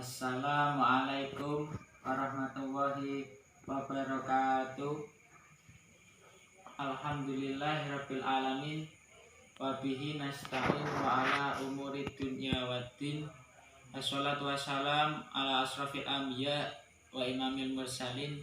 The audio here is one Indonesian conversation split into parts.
Assalamualaikum warahmatullahi wabarakatuh. Alhamdulillahirabbil alamin wa bihi nasta'in wa ala umuri dunya waddin. Wassalatu wassalam ala asrafil anbiya wa imamil mursalin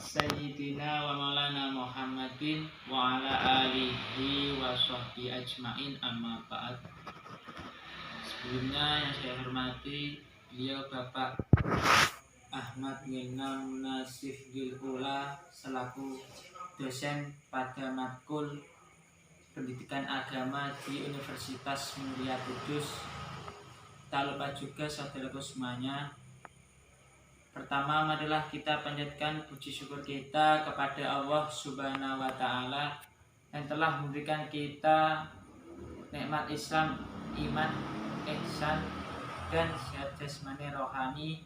sayyidina wa maulana Muhammadin wa ala alihi wa sahbihi ajmain, amma ba'd. Sebelumnya yang saya hormati beliau Bapak Ahmad Mirna Munasif Ula selaku dosen pada matkul pendidikan agama di Universitas Muria Kudus. Tak lupa juga saudaraku semuanya, pertama marilah kita panjatkan puji syukur kita kepada Allah Subhanahu wa Ta'ala yang telah memberikan kita nikmat Islam, iman, ihsan, dan sehat jasmani rohani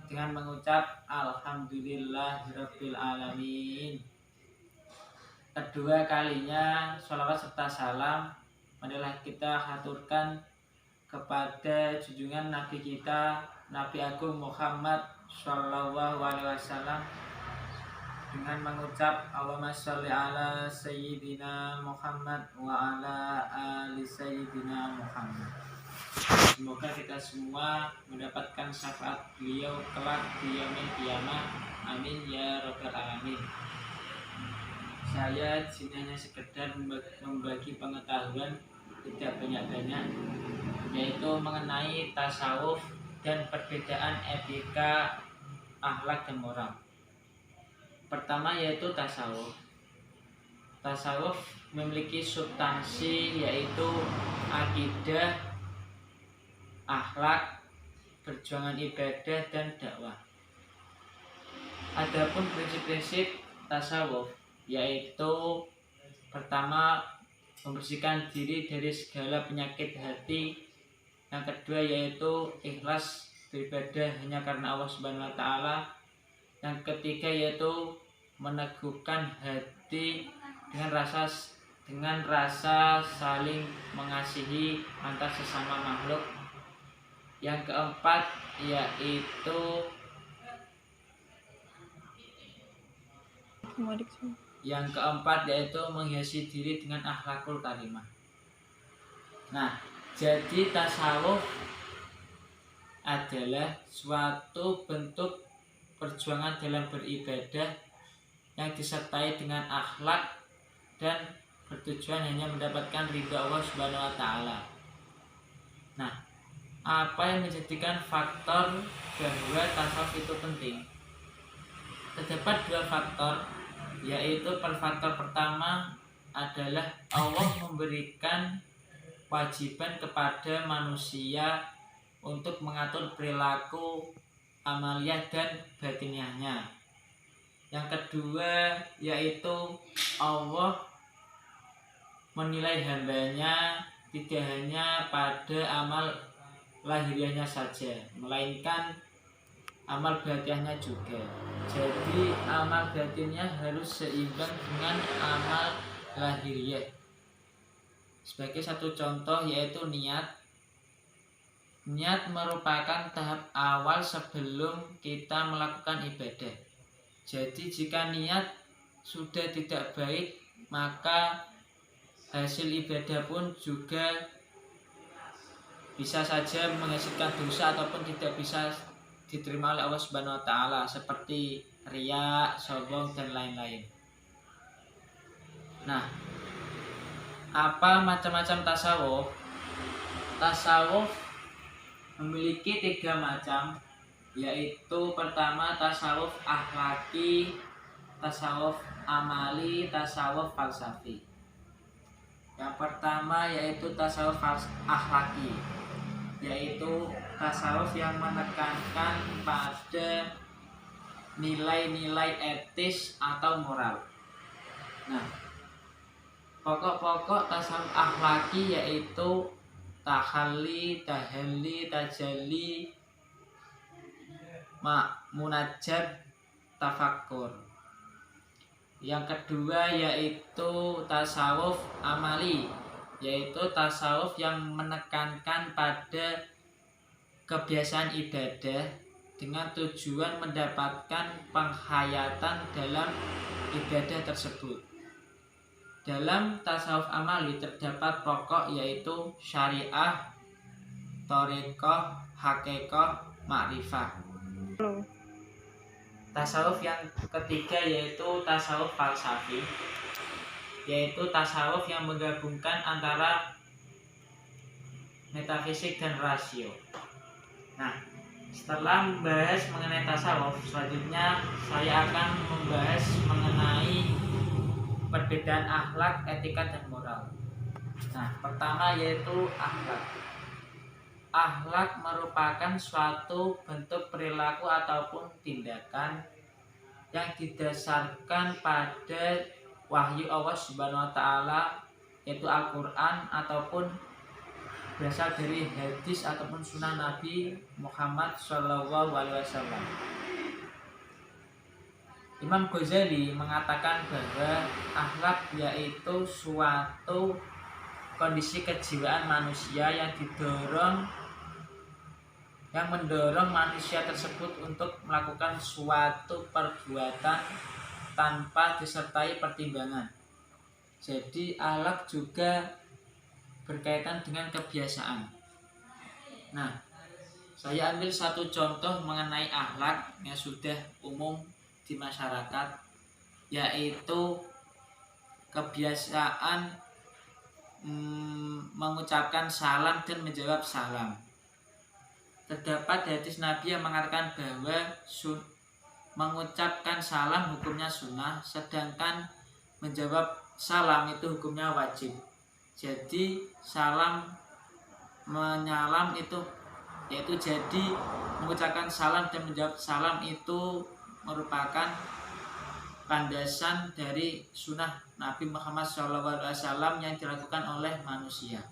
dengan mengucap Alhamdulillahirabbil alamin. Kedua kalinya sholawat serta salam marilah kita haturkan kepada junjungan Nabi kita, Nabi Agung Muhammad Sallallahu Alaihi Wasallam dengan mengucap Allahumma sholli ala sayyidina Muhammad wa ala ali sayyidina Muhammad. Semoga kita semua mendapatkan syafaat beliau kelak di yaumil qiyamah. Amin ya rabbal alamin. Saya di sini hanya sekedar membagi pengetahuan, tidak banyak-banyak, yaitu mengenai tasawuf dan perbedaan etika, akhlak dan moral. Pertama yaitu tasawuf. Tasawuf memiliki substansi yaitu akidah, akhlak, perjuangan ibadah dan dakwah. Adapun prinsip-prinsip tasawuf yaitu pertama membersihkan diri dari segala penyakit hati. Yang kedua yaitu ikhlas beribadah hanya karena Allah Subhanahu wa Ta'ala. Yang ketiga yaitu meneguhkan hati dengan rasa saling mengasihi antar sesama makhluk. Yang keempat yaitu menghiasi diri dengan akhlakul karimah. Nah, jadi tasawuf adalah suatu bentuk perjuangan dalam beribadah yang disertai dengan akhlak dan bertujuan hanya mendapatkan ridha Allah Subhanahu wa Ta'ala. Nah, apa yang menjadikan faktor bahwa tasawuf itu penting? Terdapat dua faktor, yaitu faktor pertama adalah Allah memberikan kewajiban kepada manusia untuk mengatur perilaku amaliyah dan batiniahnya. Yang kedua yaitu Allah menilai hambanya tidak hanya pada amal lahiriahnya saja, melainkan amal batiniahnya juga. Jadi amal batinnya harus seimbang dengan amal lahiriah. Sebagai satu contoh yaitu niat. Niat merupakan tahap awal sebelum kita melakukan ibadah. Jadi jika niat sudah tidak baik, maka hasil ibadah pun juga bisa saja menghasilkan dosa ataupun tidak bisa diterima oleh Allah Subhanahu wa Ta'ala, seperti riya, sombong dan lain-lain. Nah, apa macam-macam tasawuf? Tasawuf memiliki 3 macam, yaitu pertama tasawuf akhlaki, tasawuf amali, tasawuf falsafi. Yang pertama yaitu tasawuf akhlaki, yaitu tasawuf yang menekankan pada nilai-nilai etis atau moral. Nah, pokok-pokok tasawuf akhlaki yaitu tahalli, tahalli, tajalli, munajat, tafakkur. Yang kedua yaitu tasawuf amali, yaitu tasawuf yang menekankan pada kebiasaan ibadah dengan tujuan mendapatkan penghayatan dalam ibadah tersebut. Dalam tasawuf amali terdapat pokok yaitu syariah, thariqah, haqiqah, ma'rifah. Tasawuf yang ketiga yaitu tasawuf falsafi, yaitu tasawuf yang menggabungkan antara metafisik dan rasio. Nah, setelah membahas mengenai tasawuf, selanjutnya saya akan membahas mengenai perbedaan akhlak, etika, dan moral. Nah, pertama yaitu akhlak. Akhlak merupakan suatu bentuk perilaku ataupun tindakan yang didasarkan pada wahyu Allah Subhanahu wa taala, yaitu Al-Qur'an ataupun berasal dari hadis ataupun sunnah Nabi Muhammad SAW. Imam Ghazali mengatakan bahwa akhlak yaitu suatu kondisi kejiwaan manusia yang mendorong manusia tersebut untuk melakukan suatu perbuatan tanpa disertai pertimbangan. Jadi akhlak juga berkaitan dengan kebiasaan. Nah, saya ambil satu contoh mengenai akhlak yang sudah umum di masyarakat, yaitu kebiasaan mengucapkan salam dan menjawab salam. Terdapat hadis Nabi yang mengatakan bahwa mengucapkan salam hukumnya sunnah, sedangkan menjawab salam itu hukumnya wajib. Jadi salam menyalam itu yaitu jadi mengucapkan salam dan menjawab salam itu merupakan landasan dari sunnah Nabi Muhammad SAW yang dilakukan oleh manusia.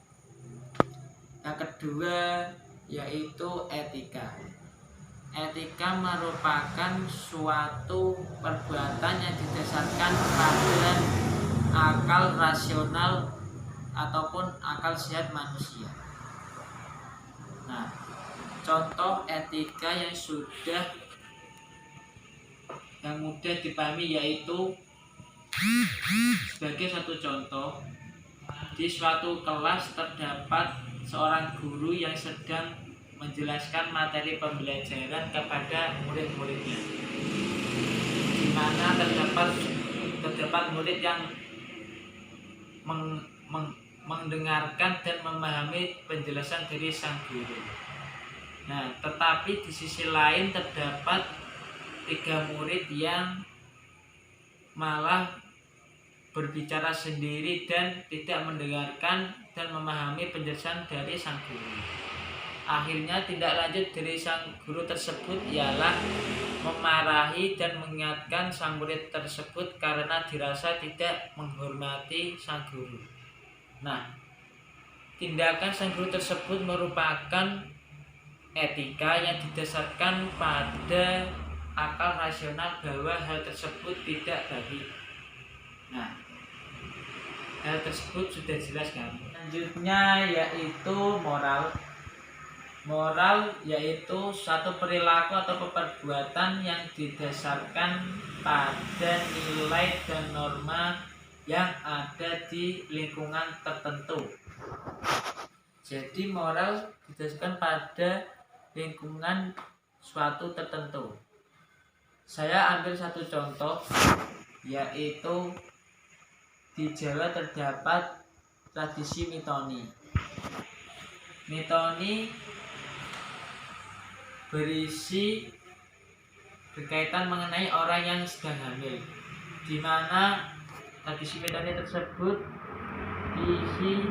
Yang kedua yaitu etika. Etika merupakan suatu perbuatan yang didasarkan pada akal rasional ataupun akal sehat manusia. Nah, contoh etika yang mudah dipahami yaitu sebagai satu contoh, di suatu kelas terdapat seorang guru yang sedang menjelaskan materi pembelajaran kepada murid-muridnya, di mana terdapat murid yang mendengarkan dan memahami penjelasan dari sang guru. Nah, tetapi di sisi lain terdapat 3 murid yang malah berbicara sendiri dan tidak mendengarkan dan memahami penjelasan dari sang guru. Akhirnya tindak lanjut dari sang guru tersebut ialah memarahi dan mengingatkan sang murid tersebut karena dirasa tidak menghormati sang guru. Nah, tindakan sang guru tersebut merupakan etika yang didasarkan pada akal rasional bahwa hal tersebut tidak baik. Nah, hal tersebut sudah jelas kan? Selanjutnya yaitu moral. Moral yaitu suatu perilaku atau perbuatan yang didasarkan pada nilai dan norma yang ada di lingkungan tertentu. Jadi moral didasarkan pada lingkungan suatu tertentu. Saya ambil satu contoh, yaitu di Jawa terdapat tradisi mitoni. Mitoni berkaitan mengenai orang yang sedang hamil, di mana tradisi mitoni tersebut diisi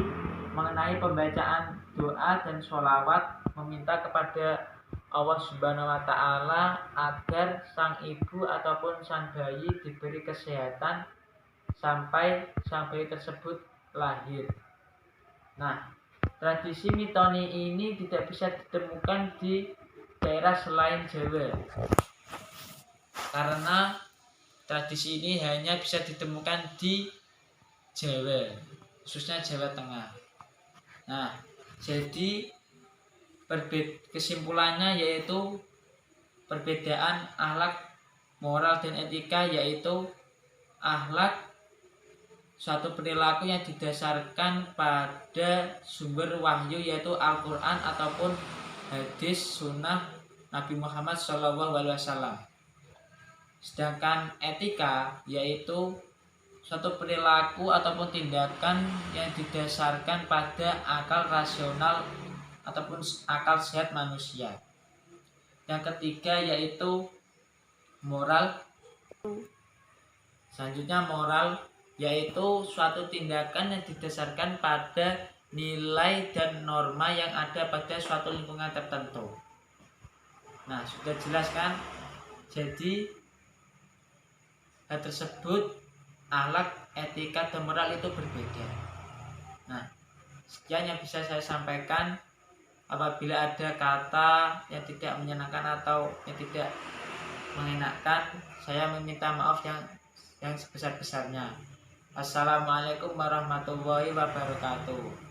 mengenai pembacaan doa dan sholawat meminta kepada Allah Subhanahu wa taala agar sang ibu ataupun sang bayi diberi kesehatan sampai sang bayi tersebut lahir. Nah, tradisi mitoni ini tidak bisa ditemukan di daerah selain Jawa, karena tradisi ini hanya bisa ditemukan di Jawa, khususnya Jawa Tengah. Nah, jadi Kesimpulannya yaitu perbedaan akhlak, moral dan etika, yaitu akhlak suatu perilaku yang didasarkan pada sumber wahyu yaitu Al-Quran ataupun hadis sunnah Nabi Muhammad SAW. Sedangkan etika yaitu suatu perilaku ataupun tindakan yang didasarkan pada akal rasional ataupun akal sehat manusia. Yang ketiga yaitu moral. Selanjutnya moral yaitu suatu tindakan yang didasarkan pada nilai dan norma yang ada pada suatu lingkungan tertentu. Nah, sudah jelas kan? Jadi hal tersebut, akhlak, etika, dan moral itu berbeda. Nah, sekian yang bisa saya sampaikan. Apabila ada kata yang tidak menyenangkan atau yang tidak mengenakan, saya meminta maaf yang sebesar-besarnya. Assalamualaikum warahmatullahi wabarakatuh.